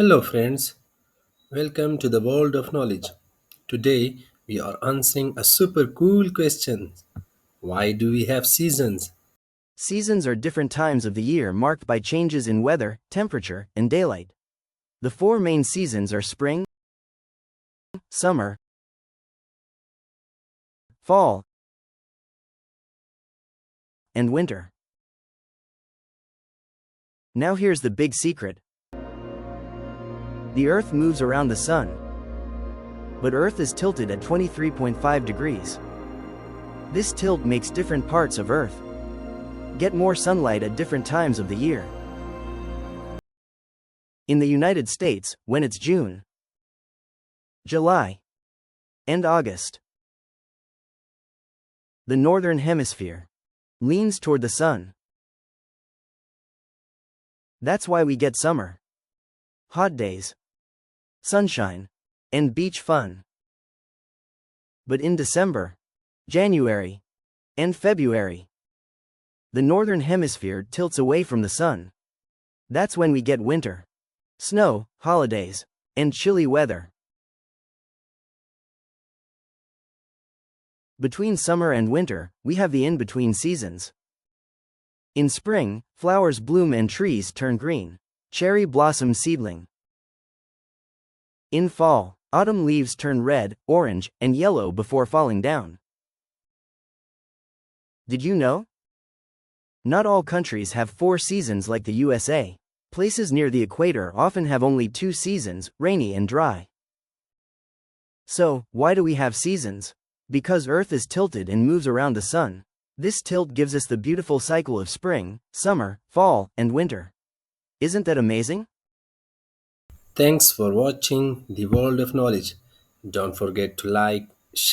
Hello, friends. Welcome to the world of knowledge. Today, we are answering a super cool question. Why do we have seasons? Seasons are different times of the year marked by changes in weather, temperature, and daylight. The four main seasons are spring, summer, fall, and winter. Now here's the big secret. The Earth moves around the Sun, but Earth is tilted at 23.5 degrees. This tilt makes different parts of Earth get more sunlight at different times of the year. In the United States, when it's June, July, and August, the northern hemisphere leans toward the sun. That's why we get summer, hot days, sunshine, and beach fun. But in December, January, and February, the northern hemisphere tilts away from the sun. That's when we get winter, snow, holidays, and chilly weather. Between summer and winter, we have the in-between seasons. In spring, flowers bloom and trees turn green. Cherry blossom seedling. In fall, autumn leaves turn red, orange, and yellow before falling down. Did you know? Not all countries have four seasons like the USA. Places near the equator often have only two seasons, rainy and dry. So, why do we have seasons? Because Earth is tilted and moves around the sun. This tilt gives us the beautiful cycle of spring, summer, fall, and winter. Isn't that amazing? Thanks for watching the world of knowledge. Don't forget to like, share,